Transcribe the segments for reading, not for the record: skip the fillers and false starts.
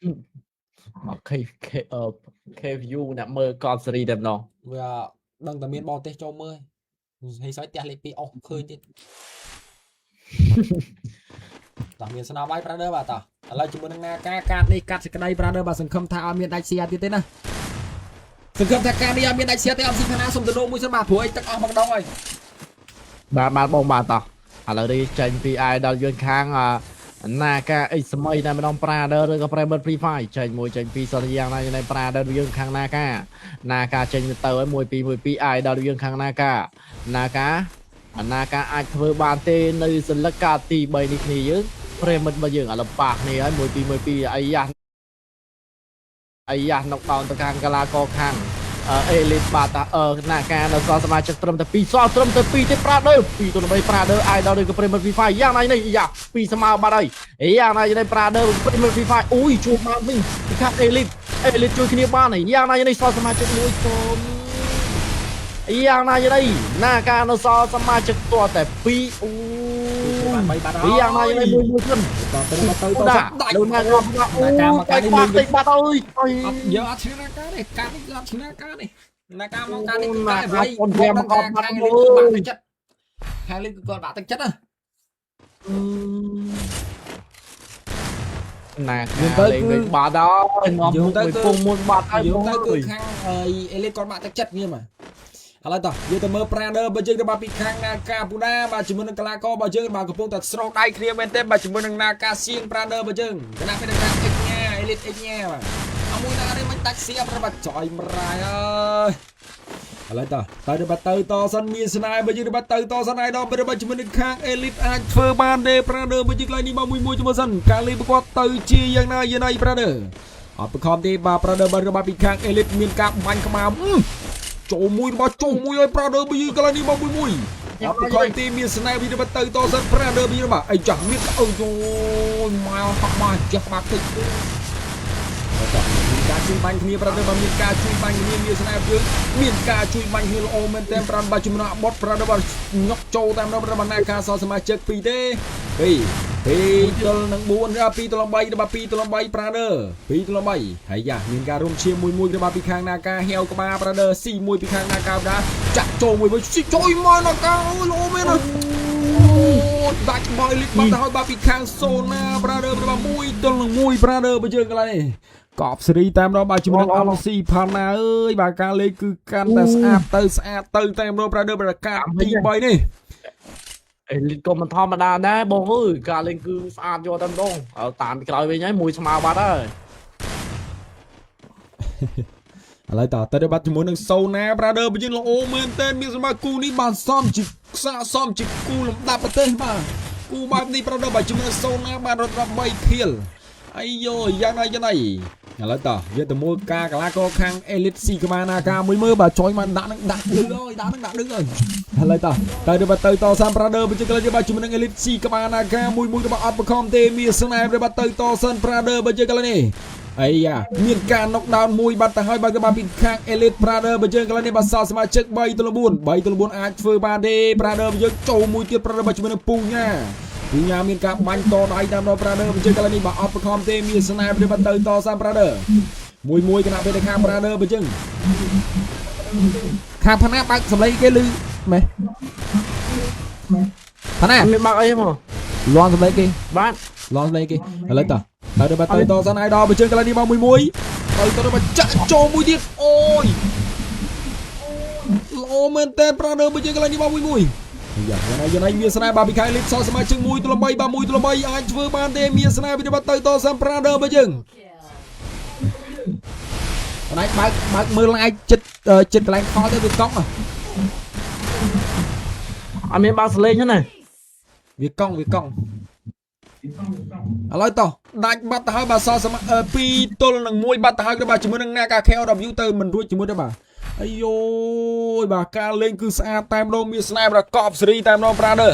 មកKVU អ្នកមើលកនសេរីតែម្ដងវាដឹងតែមានបរទេសចូលមើលហើយស្អីផ្ទះលេខ2អស់ឃើញទៀតតោះមានស្នាដៃ brother បាទតោះឥឡូវជាមួយនឹងកាតនេះកាត់សេចក្តី brother បាទសង្ឃឹមថាអត់មានដាច់សៀទៀតទេណាសង្ឃឹមថាការនេះអត់មានដាច់សៀទេអត់ស៊ីផាណាសុំទៅមួយសិនបាទព្រោះអីទឹកអស់ម្ដងហើយបាទបងបាទតោះឥឡូវនេះចេញពី idol យើងខាងណាការអីសម័យតែម្ដង Prader ឬក៏ Private Free Fire ចេញពីសន្យាណានៃ Prader យើងខាងណាការចេញទៅហើយ1-2 idol យើងខាងណាការអាចធ្វើបានទេនៅសន្លឹកការទី3នេះគ្នាយើងប្រិមិត្តរបស់យើងឥឡូវប៉ះគ្នាហើយ1-2អាយ៉ាknock down ទៅខាងកាឡាកខាងElite បាទណាការនៅសល់សមាជិកត្រឹមតែ2សល់ត្រឹមតែ2ទេ Prader 2-3 Prader idol ឬក៏ Private Free Fire យ៉ាងណានេះយ៉ា2ស្មើបាត់ហើយយ៉ាងណានេះ Prader Private Free Fire អូយជួបបានវិញពីខាង Elite ជួយគ្នាបានហើយយ៉ាងណានេះសល់សមាជិកមួយធំយ៉ាងណានេះណាការនៅសល់សមាជិកទាល់តែ2អូយ៉ាងណានេះមួយខ្លួនទៅដាក់ដូចណាការមកកានេះមួយបាត់ហើយយកអត់ឈ្នះការនេះកាត់នេះអត់ឈ្នះការនេះណាការមកការនេះតែវាយគាត់មកបាត់ខាងលីកបាក់ទឹកចិត្តខាងលីកគាត់បាក់ទឹកចិត្តណាណាទៅគឺបាត់ហើយងំទៅពងមួយបាត់ហើយយកទៅគឺខាងអេលីតគាត់បាក់ទឹកចិត្តងារមកឥឡូវតោះយើងទៅមើល Prader បើយើងទៅមកពីខាងនាការពូដាបាទជាមួយនឹងកីឡាកររបស់យើងបាទកំពុងតែស្រោដៃគ្នាមែនទេបាទជាមួយនឹងនាការសៀង Prader របស់យើងគណៈពេលនាការ X ញ៉ា Elite X ញ៉ាបាទអមួយណានេះមិនដាច់សៀបបាទចយម្រាយអើយឥឡូវតោះទៅតសិនមានស្នាយបើយើងទៅតសិនឯដល់ពេលជាមួយនឹងខាង Elite អាចធ្វើបានទេ Prader បើយើងកន្លែងនេះមកមួយទៅមើលសិនការលេបគាត់ទៅជាយ៉ាងណាយី Prader អត់ប្រខំទេបាទ Prader បាទពីខាង Elite មានការបាញ់ក្បាលចូលមួយរបស់ចូលមួយឲ្យ Prader បើយើងកន្លែងនេះមកមួយអត់ប្រខំទេមានស្នាយវាទៅសិន Prader វាបាទអីចាស់មានអូយមកហក់មកចាស់បាក់តិចមានការជួយបាញ់គ្នា Prader បើមានការជួយបាញ់គ្នាមានស្នាយយើងមានការជួយបាញ់គ្នាល្អមែនតែ Prader បើជំនះបត់ Prader បើញុកចូលតាមដល់បណ្ណាការសសមាជិក2ទេ2ទល់នឹង4 2ទល់3របស់2ទល់3 Prader 2ទល់3ហើយយ៉ាមានការរួមឈាមមួយរបស់ពីខាងនាការហែវក្បាល Prader ស៊ីមួយពីខាងនាការបដាចាក់ចូលមួយស៊ីជួយមកនាការអូល្អមែនអូដាច់បយលីកបាត់ទៅហើយបាទពីខាងសូណា Prader របស់1ទល់នឹង1 Prader បើយើងកន្លែងនេះកប់សេរីតាមដល់បាទជាមួយនឹងអលស៊ីផាណាអើយបាទការលេងគឺកាន់តែស្អាតទៅតាមដល់ Prader ប្រកាសទី3នេះអេលីតក៏មិនធម្មតាដែរបងអើយការលេងគឺស្អាតយកតែម្ដងតាមពីក្រោយវិញហើយមួយស្មើបាត់ហើយឥឡូវទៅបាត់ជាមួយនឹងសូណា Prader បើយើងល្អមែនតើមានសម្រាប់គូនេះបានសមជាខ្សែសមជាគូលំដាប់ប្រទេសបាទគូបែបនេះ Prader បើជាមួយនឹងសូណាបានរត់ដល់3ខៀលអាយយោយ៉ាងណាឥឡូវយើងទៅមើលការកីឡាករខាង Elite ស៊ីក្បាលណាការមួយមើលបាទចយមកដាក់នឹងដាក់ឌឺហើយដាក់នឹងដាក់ឌឺហើយឥឡូវទៅសាម Prader បើជិះកន្លែងនេះបាទជាមួយនឹង Elite ស៊ីក្បាលណាការមួយរបស់អត់បខំទេមានស្នេហ៍បាទទៅសិន Prader បើជិះកន្លែងនេះអីយ៉ាមានការ knock down មួយបាត់ទៅហើយបាទក៏បានពីខាង Elite Prader បើយើងកន្លែងនេះបាទសល់សមាជិក3ទល់4អាចធ្វើបានទេ Prader បើយើងចូលមួយទៀត Prader បើជាមួយនឹងពូញ៉ាមានការបាញ់តដៃតាមដល់ Prader បើយើងកន្លែងនេះបាទអត់បខំទេមានស្នេហ៍បាទទៅសាម Prader មួយគណៈពេលខាង Prader បើយើងខាងផាណាបើកសម្លេងគេឮម៉េះផាណាមានបើកអីមកលាន់សម្លេងគេបាទលាន់សម្លេងគេឥឡូវទៅបាត់ទៅសិន idol បើយើងកន្លែងនេះមកមួយទៅបាត់ចាក់ចូលមួយទៀតអូយល្អមែនតើ Prader បើយើងកន្លែងនេះមកមួយយ៉ាងណាមានស្នេហ៍បាទពីខែលីបសសមាជិក1ទល់3បាទ1ទល់3អាចធ្វើបានទេមានស្នេហ៍ពីបាត់ទៅសិន Prader បើយើងណៃបើកមើល live ចិត្តកន្លែងខលទៅវាកង់អត់មានបើកសលេងហ្នឹងណាវាកង់ឥឡូវតោះដាច់បាត់ទៅហើយបាទសសមា2ទល់នឹង1បាត់ទៅហើយបាទជាមួយនឹងអ្នកការ KW ទៅមិនរួចជាមួយទេបាទអាយយោបាទការលេងគឺស្អាតតែម្ដងមានស្នេហ៍ប្រកបសេរីតែម្ដង Prader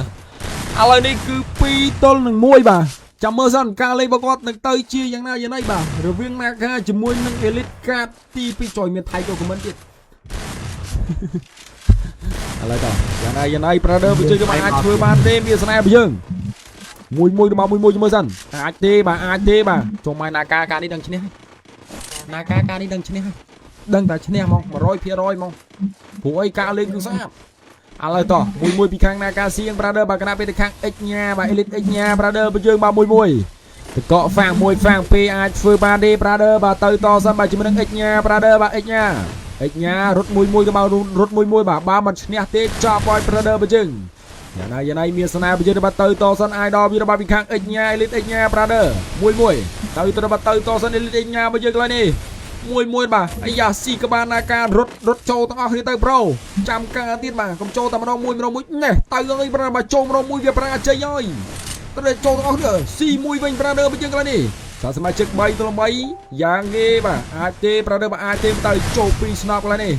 ឥឡូវនេះគឺ2ទល់នឹង1បាទចាំមើលសិនការលេងរបស់គាត់នឹងទៅជាយ៉ាងណាបាទរវាងនាការជាមួយនឹង Elite កាតទី2ចុយមានថៃចូល comment ទៀតឥឡូវតោះយ៉ាងណា Prader បើជិះក៏អាចធ្វើបានទេមានស្នេហ៍របស់យើង មួយរបស់មួយមើលសិនអាចទេបាទចូលមកនាការការនេះដឹងឈ្នះនាការការនេះដឹងឈ្នះដឹងតែឈ្នះហ្មង 100% ហ្មងព្រោះអីការលេងគឺស្អាតឥឡូវតោះមួយពីខាងនាការសៀង brother បាទគណៈពេលទៅខាង X ញ៉ាបាទ elite X ញ៉ា brother បើយើងបាទមួយតកកហ្វាំងមួយហ្វាំងពីរអាចធ្វើបានទេ brother បាទទៅតសិនបាទជាមួយនឹង X ញ៉ា brother បាទ X ញ៉ារត់មួយទៅបាទរត់មួយបាទបើមិនឈ្នះទេចាប់ឲ្យ brother បើយើងយ៉ាងណាមានស្នាបើយើងបាទទៅតសិន idol វាបាទពីខាង X ញ៉ា elite X ញ៉ា brother មួយទៅបាទទៅតសិន elite X ញ៉ាបើយើងកន្លែងនេះមួយបាទអាយ៉ាស៊ីក៏បានណាការរត់ចូលទាំងអស់គ្នាទៅប្រូចាំការទៀតបាទកុំចូលតែម្ដងមួយនេះទៅហើយប្រហែលបាទចូលម្ដងមួយវាប្រាជ័យហើយត្រូវចូលទាំងអស់គ្នាស៊ីមួយវិញ brother បើយើងកន្លែងនេះសមាជិក3 ទៅ3យ៉ាងគេបាទអាចទេ brother បាទអាចទេទៅចូល2ស្នប់កន្លែងនេះ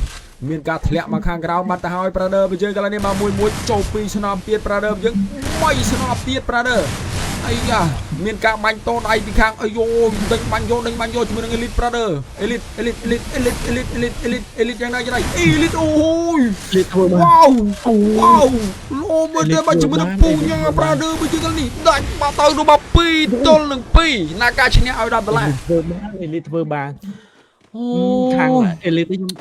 មានការធ្លាក់មកខាងក្រោមបាត់ទៅហើយ brother បើយើងកន្លែងនេះមកមួយចូល2ស្នប់ទៀត brother យើង3ស្នប់ទៀត brother អាយ៉ាមានការបាញ់តូនដៃពីខាងអាយ៉ូដេញបាញ់យកជាមួយនឹង elite brother elite យ៉ាងណាelite អូយ elite ធ្វើមក វ៉ាវលោមើលទៅបាច់ជាមួយនឹងពូញ៉ា brother បើយើងនេះដាច់បាត់ទៅរបស់2ទល់នឹង2ណាការឈ្នះឲ្យ$10 ធ្វើបាន elite ធ្វើបានខាង elite ខ្ញុំ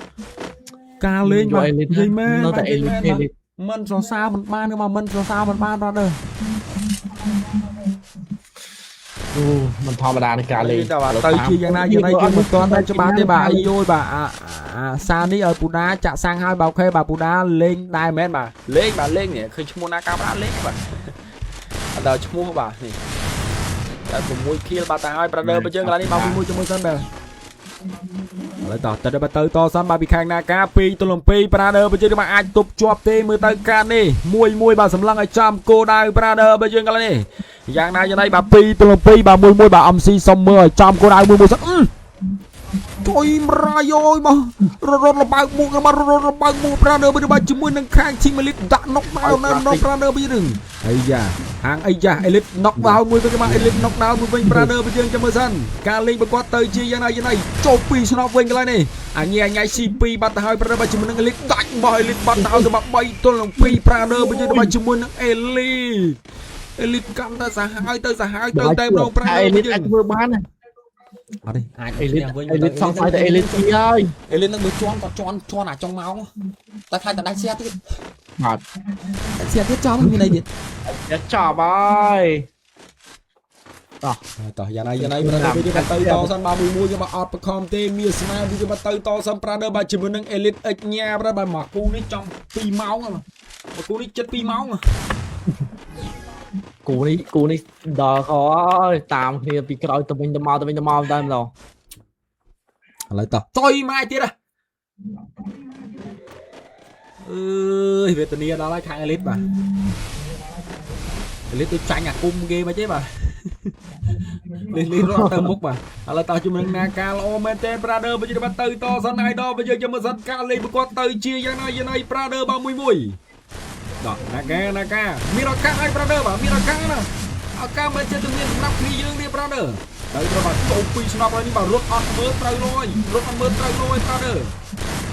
ការលេងបាទនិយាយមែន នៅតែ elite មិនសរសើរមិនបានទេមកមិនសរសើរមិនបាន brother អូមិនធម្មតានៃការលេងទៅជាយ៉ាងណាយើងមិនទាន់តែច្បាស់ទេបាទអាយយបាទអាសានេះឲ្យពូដាចាក់សាំងឲ្យបាទអូខេបាទពូដាលេងដែរមែនបាទលេងនេះឃើញឈ្មោះណាការបាទលេងបាទអត់ដល់ឈ្មោះបាទនេះតែ6 kill បាទតែឲ្យ brother បើយើងកន្លងនេះមកមួយជាមួយសិនបាទឥឡូវទៅតសិនបាទពីខាងនាការ2 ទល់នឹង 2 brother បើយើងមកអាចទប់ជាប់ទេមើលទៅការនេះមួយបាទសម្លឹងឲ្យចំគោដៅ brother បើយើងកន្លងនេះយ៉ាងណាបាទ2 ទល់នឹង 2 បាទមួយបាទ MC សុំមើលឲ្យចំគោដៅមួយសិនជួយម្រាយអើយមករត់លបើកមុខមករត់លបើកមុខ brother បើបាទជាមួយនឹងខាង team elite ដាក់ knock down នៅ brother បើយើងអាយ៉ាហាងអីយ៉ា elite knock down មួយវិញបាទ elite knock down មួយវិញ brother បើយើងចាំមើលសិនការលេងប្រកបទៅជាយ៉ាងណាចូល2ស្នប់វិញកន្លែងនេះអញញ៉ៃ C2 បាត់ទៅហើយ brother បាទជាមួយនឹង elite ដាច់របស់ elite បាត់ទៅហើយទៅមក3 ទល់នឹង 2 brother បើយើងបាទជាមួយនឹង elite កាន់តែសាហាវទៅតែម្ដង brother elite អាចធ្វើបានណាអត់ទេអាច elite សង្ស័យតែ elite ទីហើយ elite នឹងបើជន់អាចចុងម៉ោងតែខ្លាចតែដាច់សៀទៀតបាទសៀទៀតចំមានអីទៀតចប់ហើយតោះយ៉ាងណា brother វាទៅតសិនបាទមួយយកមកអត់បខំទេមានស្នាវាមកទៅតសិន brother បាទជាមួយនឹង elite X ញ៉ា brother បាទមកគូនេះចំ2ម៉ោងមកគូនេះចិត្ត2ម៉ោងគូនេះដល់ខហើយតាមគ្នាពីក្រោយទៅវិញទៅមកតែម្ដងឥឡូវតោះចុយម៉ាយទៀតវេទនាដល់ហើយខាង elite បាទ elite ទៅចាញ់អាគុំគេមកទេបាទលេងរត់ទៅមុខបាទឥឡូវតោះជាមួយនឹងនាការល្អមែនទេ brother បើយើងទៅតសិន idol បើយើងមើលសិនការលេងប្រកបទៅជាយ៉ាងណា brother បាទមួយដល់នាការមានឱកាសឲ្យ brother បាទមានឱកាសណាឱកាសមិនចេះតែមានសម្រាប់គ្នាយើងទេ brother ទៅត្រូវបាទចូល2ស្នប់ហើយនេះបាទរត់អត់មើលត្រូវរយ brother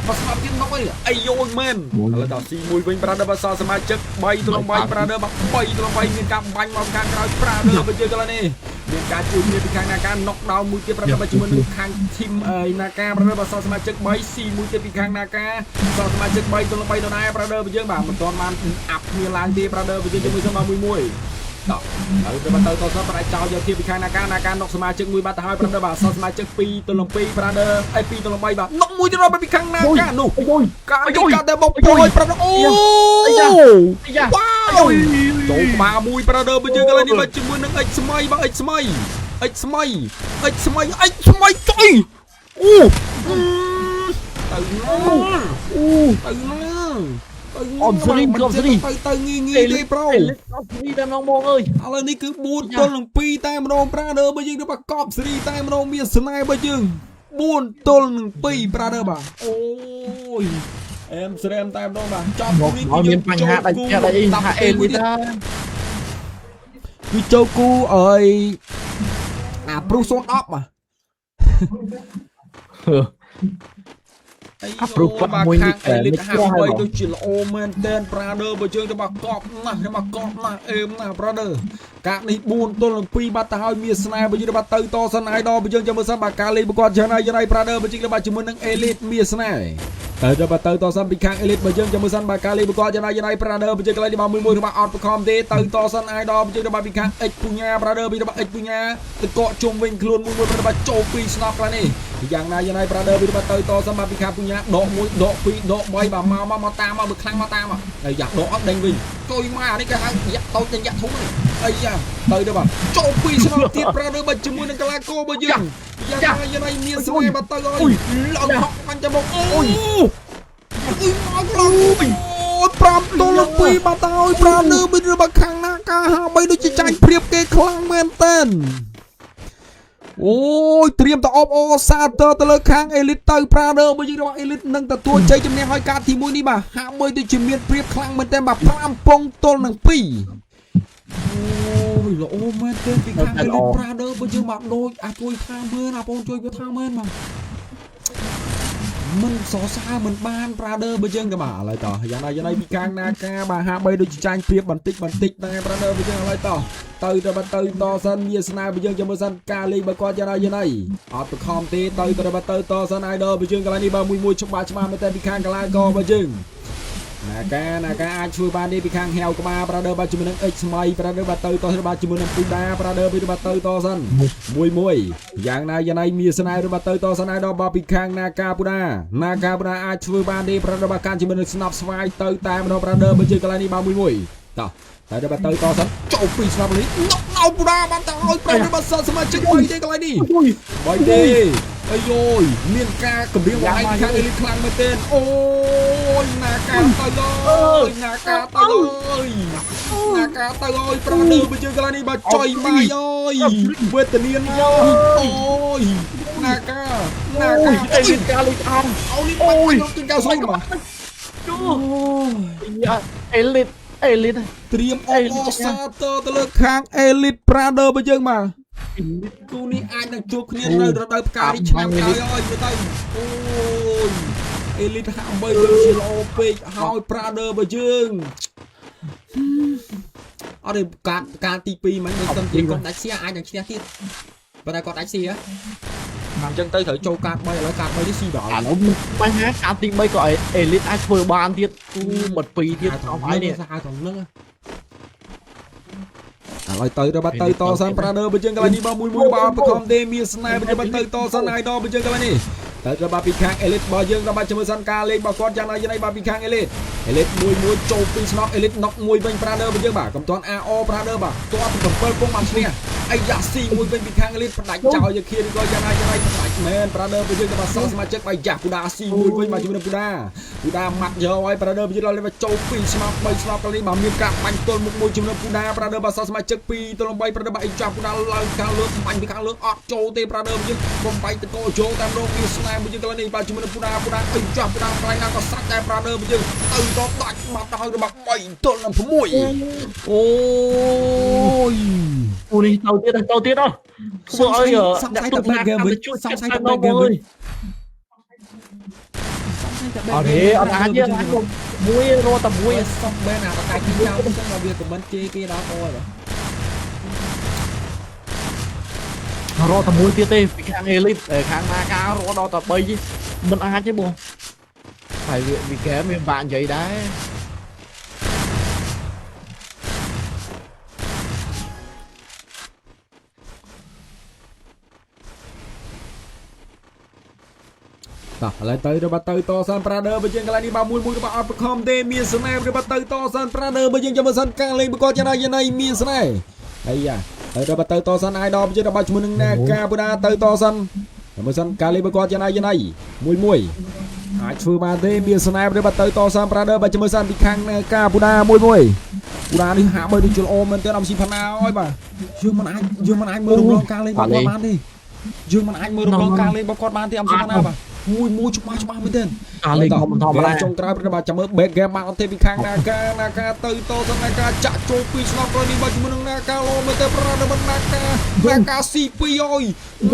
មកស្នប់ទៀតមកអីយោយមែនឥឡូវដល់ស៊ីមួយវិញ brother បាទសមាជិក3 ទល់នឹង 3 brother បាទ3 ទល់នឹង 3មានការបាញ់មកខាងក្រោយ brother បើយើងកន្លងនេះមានការជួយគ្នាពីខាងនាការ knock down មួយទៀត brother បាទជាមួយនឹងខាង team នាការ brother បាទសមាជិក3ស៊ីមួយទៀតពីខាងនាការសមាជិក3 ទល់នឹង 3 ដដែល brother បើយើងបាទមិនទាន់បានអាប់គ្នាឡើងទេ brother បើយើងជាមួយសិនមកមួយតោះហើយទៅតសប្រៃចោលយកទៀតពីខាងនាការនុកសមាជិកមួយបាត់ទៅហើយ brother បាទសមាជិក2 ទល់នឹង 2 brother 2 ទល់នឹង 3 បាទនុកមួយទៀតពីខាងនាការនោះការតែមកពុយ brother អូវ៉ាវចូលក្បាលមួយ brother បើយើងកន្លែងនេះបាទជាមួយនឹង X ស្មៃបាទ X ស្មៃចុយអូទៅអមស្រីទៅងាយទេប្រូអមស្រីតែម្ដងបងអើយឥឡូវនេះគឺ4 ទល់នឹង 2 តែម្ដង brother បើយើងទៅបាកប់ស្រីតែម្ដងមានស្នេហ៍បើយើង4 ទល់នឹង 2 brother បាទអូយអែមស្រែមតែម្ដងបាទចប់នេះមានបញ្ហាដាច់ចិត្តអីថា elite ដែរគឺចូលគូអើយអាព្រុស010បាទអាព្រុសមួយនេះelite 53ទៅជាល្អមែនតែន brother បើយើងទៅមកកប់ណាស់អេមណាស់ brother កាក់នេះ4ទល់នឹង2បាត់ទៅហើយមានស្នែបើយើងបាត់ទៅតសិន idol បើយើងចាំមើលសិនបាទការលេងគាត់យ៉ាងណា brother បើយើងបាត់ជាមួយនឹង elite មានស្នែទៅបាត់ទៅតសិនពីខាង elite បើយើងចាំមើលសិនបាទការលេងគាត់យ៉ាងណា brother បើយើងកន្លែងនេះមកមួយរបស់អត់បខំទេទៅតសិន idol បើយើងបាត់ពីខាង x ពុញ្ញា brother បើយើងបាត់ x ពុញ្ញាទៅកកជុំវិញខ្លួនមួយបាត់ចូល2ស្នប់កន្លែងនេះយ៉ាងណា brother បើបាត់ទៅតសិនបាទពីខាងពុញ្ញាដក1ដក2ដក3បាទមកតាមមកខ្លាំងមកតាមហើយយ៉ាដកអត់ដេញវិញជួយមកអានេះគេហៅយ៉ាតូចទាំងយ៉ាធំនេះអីយ៉ាទៅទៅបាទចូល2ស្នប់ទៀត brother បើជាមួយនឹងកលាកោបើយើងយ៉ាងណាមានស្នេហ៍បាត់ទៅអើយឡើងហក់បាញ់ចាំមកអូយមកឡើងអូ5ទល់នឹង2បាត់ទៅអើយ brother មានរបស់ខាងណាការហាបីដូចជាចាញ់ព្រៀបគេខ្លាំងមែនតើអូយត្រៀមទៅអបអូសាទរទៅលើខាង elite ទៅ brother បើយើងរបស់ elite នឹងទទួលជ័យជំនះឲ្យការទី1នេះបាទហាក់បីដូចជាមានព្រៀបខ្លាំងមែនតើបាទ5ពងទល់នឹង2អូយល្អមែនទេពីខាង elite brother បើយើងមកដូចអាចជួយថាមើលណាបងជួយវាថាមើលមកមិនសរសើរមិនបាន brother បើយើងទៅបាទឥឡូវតោះយ៉ាងណាពីខាងណាការបាទហាក់បីដូចជាចាញ់ព្រៀបបន្តិចតែ brother បើយើងឥឡូវតោះទៅតសិនមានស្នាបើយើងចាំមើលសិនការលេងបើគាត់យ៉ាងណាអត់បខំទេទៅតសិន idol បើយើងកន្លែងនេះបាទមួយច្បាស់មែនតែពីខាងកន្លែងក៏បើយើងណាកាអាចជួយបានទេពីខាងហែវក្បាល brother បាទជាមួយនឹង x ស្មៃ brother បាទទៅតបាទជាមួយនឹងពូដា brother បាទទៅតសិនមួយយ៉ាងណាមានស្នាបាទទៅតសិន idol បាទពីខាងណាកាពូដាអាចជួយបានទេ brother បាទការជាមួយនឹងស្នប់ស្វាយទៅតែម្ដង brother បើយើងកន្លែងនេះបាទមួយតោះតែបាត់ទៅតសិនចូល2ស្នាប់នេះណោពូដាបានទៅឲ្យប្របាទសិស្សសមាជិក3ទេកន្លែងនេះ3ទេអាយយមានការគម្រាមកំហែងខាង elite ខ្លាំងមែនទេអូយណាកាទៅហើយណាកាទៅហើយប្រដៅបើយើងកន្លែងនេះបាទចុយបាយអើយវេទនាអូយណាកា elite ការលេងអោនេះបាត់ទៅកៅស្រីបាទអូយelite ត្រៀមអបសាទរទៅលើខាង elite brother បើយើងមកគូនេះអាចនឹងជួបគ្នានៅរដូវផ្កានេះឆ្នាំក្រោយហើយទៅអូយ elite ហាក់បីដូចជាល្អពេកហើយ brother បើយើងអត់ទេការទី2មិនសិនជាគាត់ដាច់សៀអាចនឹងឈ្នះទៀតប៉ុន្តែគាត់ដាច់សៀអញ្ចឹងទៅត្រូវចូលកាត3ឥឡូវកាត3នេះស៊ីដល់អានោះបញ្ហាកាតទី3ក៏ elite អាចធ្វើបានទៀតគូបាត់2ទៀតអស់ហើយនេះសាហាវត្រង់ហ្នឹងឥឡូវទៅបាត់ទៅតសិន brother បើយើងកន្លែងនេះបាទមួយបាទបខំទេមានស្នេហ៍បើបាត់ទៅតសិន idol បើយើងកន្លែងនេះទៅបាត់ពីខាង elite បើយើងបាត់ជាមួយសិនការលេងរបស់គាត់យ៉ាងណាបាត់ពីខាង elite មួយចូល2ស្នប់ elite knock មួយវិញ brother បើយើងបាទកំតាន់ AO brother បាទទាត់7ពងបានឈ្នះអាយ៉ាស៊ីមួយវិញពីខាង elite ផ្ដាច់ចោលយកឃានក៏យ៉ាងណាផ្ដាច់មែន brother បើយើងក៏បាទសល់សមាជិកបាយយ៉ាពូដាស៊ីមួយវិញបាទជាមួយនឹងពូដាម៉ាត់យកឲ្យ brother បើយើងដល់លេងចូល2ស្នប់3ស្នប់កន្លែងបាទមានការបាញ់ទល់មុខមួយជាមួយនឹងពូដា brother បាទសល់សមាជិក2ទល់3 brother បាទអីចាពូដាឡើងខាងលើបាញ់ពីខាងលើអត់ចូលទេ brother បើយើងបំបែកតកោចូលតាមរងវាស្នាមបើយើងកន្លែងនេះបាទជាមួយនឹងពូដាអីចាពូដាកន្លែងណាក៏សាច់ដែរ brother បើយើងទៅក៏ដាច់បាត់ទៅហើយរបស់3ទល់នឹង6អូយអូនេះទៅទៀតអស់ធ្វើឲ្យសង្ស័យតែ back game វិញសង្ស័យតែ back game វិញអត់ទេអត់អាចទេមួយរត់តែមួយសុំបែរណាបកាយពីចោលចឹងមកវាខមមិនជេរគេដល់អូយរត់តែមួយទៀតទេពីខាង elite ខាងណាការរត់ដល់តែ3មិនអាចទេបងហើយវាហ្គេមវាបាក់និយាយដែរតោះឥឡូវទៅបាត់ទៅតសិន brother បើយើងកន្លែងនេះបាទមួយរបស់អត់បខំទេមានស្នេហ៍បាត់ទៅតសិន brother បើយើងចាំមើលសិនការលេងប្រកបយ៉ាងណាមានស្នេហ៍អាយ៉ាទៅបាត់ទៅតសិន idol បើយើងដល់បាត់ជាមួយនឹងណាការពូដាទៅតសិនមើលសិនការលេងប្រកបយ៉ាងណាមួយអាចធ្វើបានទេមានស្នេហ៍បាត់ទៅតសិន brother បើចាំមើលសិនពីខាងណាការពូដាមួយពូដានេះហាក់បីដូចជលអូមែនតើអំស៊ីផាណាអើយបាទយើងមិនអាចមើលរំលងការលេងរបស់គាត់បានទេយើងមិនអាចមើលរំលងការលេងរបស់គាត់បានទេអំស៊ីផាណាបាទមួយច្បាស់មែនទេការលេងធម្មតាចុងក្រោយប្របាទចាំមើល back game បានអត់ទេពីខាងណាកាទៅតសិនណាកាចាក់ចូល2ស្នប់ក្រោយនេះបាទជាមួយនឹងណាកាលោមើលទៅប្រណាមិនណាកា C2 អើយ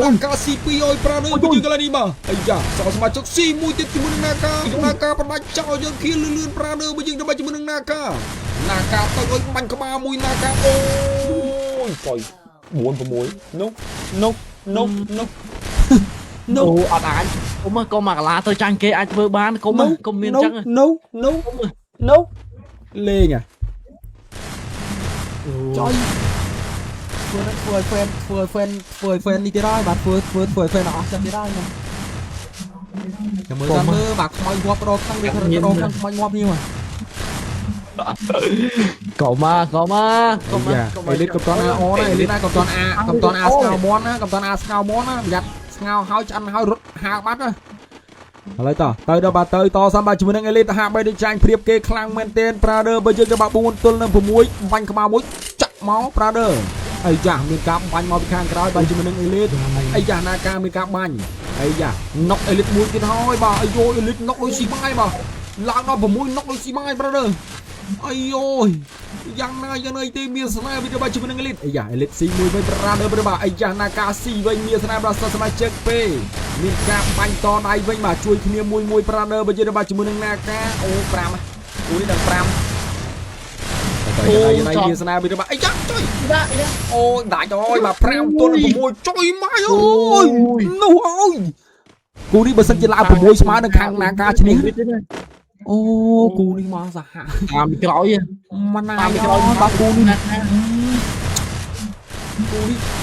ណាកា C2 អើយប្រណាបើយើងកន្លែងនេះបាទអាយ៉ាសសមាជិក C1 ទៀតជាមួយនឹងណាកាប្រដាច់ចោលយើងឃៀនលឿនប្រណាបើយើងទៅជាមួយនឹងណាកាទៅឲ្យបាញ់ក្បាលមួយណាកាអូយ ôi trời buồn của mối nốc nốc nốc nốc Ồ, ở đá có mà lá tôi trang kê anh vừa bán có mà có miếng trắng nấu nấu nấu lên à trời phơi phên đi tới đó bạn phơi nó chân tới đó nha mới ra mưa bạc mày ngọc rồi thằng được rồi thằng mày ngọc như mà có mà lên cầm toàn A này lên đây cầm toàn A scào món á cầm toàn A scào món á giặt scào háo chân háo rút háo bắt á lấy tỏ tới đâu bà tới to xăm bà chỉ muốn lên hạ bay đi tranh priệp kê khang men tên Prader bây giờ các bạn buôn tuân lên mũi banh khăm mũi chặt máu Prader ấy chả miền cam banh máu khang cái bà chỉ muốn lên ấy chả Naka miền cam banh ấy chả nóc elite mũi cái thôi bà ấy vô elite nóc đôi xi mai bà lạng nó vào mũi nóc đôi xi mai Prader ấy ôi yang này tìm miền sơn này bây giờ bà chỉ muốn elite ấy chả elite xi mũi với Prader bà ấy chả Naka xi với miền sơn này bà sao mà check p miền cam banh to đây với mà chui kia mùi Prader bây giờ bà chỉ muốn Naka ô pram úi đang pram đây miền sơn này bây giờ bà ấy chắc trời ôi đại trời bà pram tuôn lên mùi trời mai ơi nâu ơi cú đi bớt sân chơi lại của mùi smart đang khang Naka chứ nhỉ ô cú đi mà giả làm cái lỗi mà này bà cú đi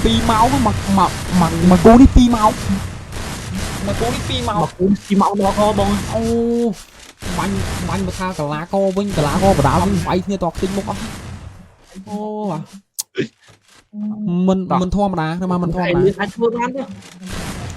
pi máu mà cú đi pi máu mà cú đi pi máu nó có bông ô banh mà tha cả lá co với cả lá co và đá với bay như tọt tinh một á ô à mình thua mà đá mà mình thua mà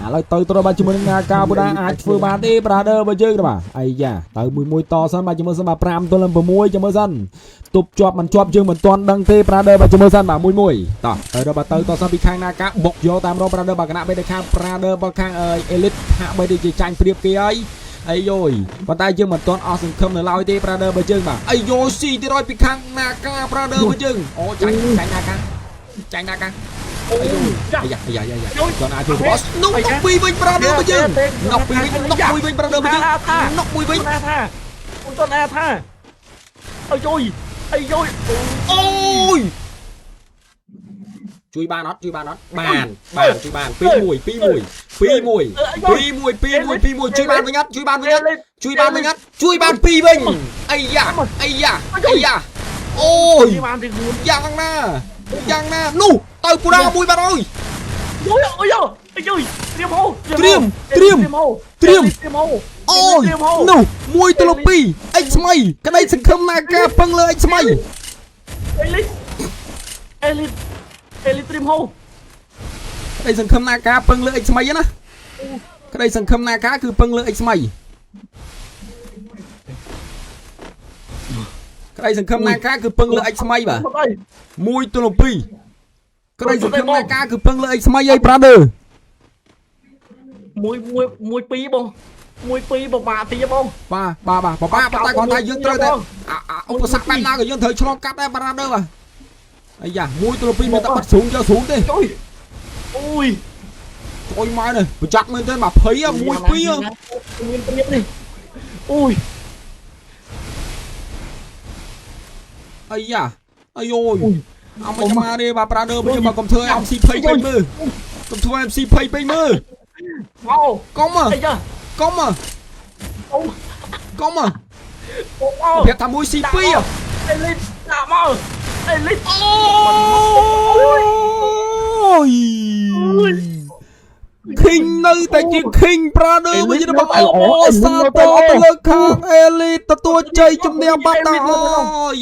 đá lại từ ba chục mình Naka bữa đã ai vừa ba đi Prader bây giờ đó bà ai da từ mùi to sân ba chục mình pram tôi làm vừa mùi cho mưa dân tục chọp mình chọp dương mình toàn đăng thế Prader ba chục mình dân bà mùi tỏ từ đó bà từ to sân bị khang Naka bọc vô tam rồi Prader bà cái nạ bây giờ khang Prader bà khang elite hạ bây giờ chỉ tranh priệp kia ấy ấy rồi bàn tay dương mình toàn awesome không được lao thế Prader bây giờ bà ấy rồi xì thì rồi bị khang Naka Prader bây giờ ô tranh Naka dạ còn ai thua boss nóc bùi vinh Prader bây giờ nóc bùi vinh Prader bây giờ nóc bùi vinh con A tha ôi ôi chui ba nó bàn pi mùi chui bàn với ngắt chui bàn pi vinh ai da ôi giang na nu tao cú đa mùi bạn ơi Triêm ôi nu mùi tao pi x mày cái này sẽ không Naka phân lơ x mày elite Triêm hô cái này sẽ không Naka phân lơ x mày á cái này sẽ không Naka cứ phân lơ x mày cái này sẽ không Naka cứ phân lơ x mày bà mùi tao pi cái này sẽ không Naka cứ phân lơ x mày ấy Prader mùi pi bông bà tí bông ba tay còn tay dương trời đấy ông có sạc bánh nào của dương thời cho cắt đấy Prader à ấy da mùi tao pi mình ta bắt xuống cho xuống đi ui ôi mai này chặt lên tên mà thấy à mùi pi à ui ấy da ấy ôi ông mày mà đi bà Prader bây giờ mà còn thưa em si pay bên mưa còn thưa em si pay bên mưa có mà đẹp thằng mũi si pay à ôi khinh nơi tại chỉ khinh Prader bây giờ nó bằng ô sao to lực khang elite tua chơi trong đeo bắt ta ôi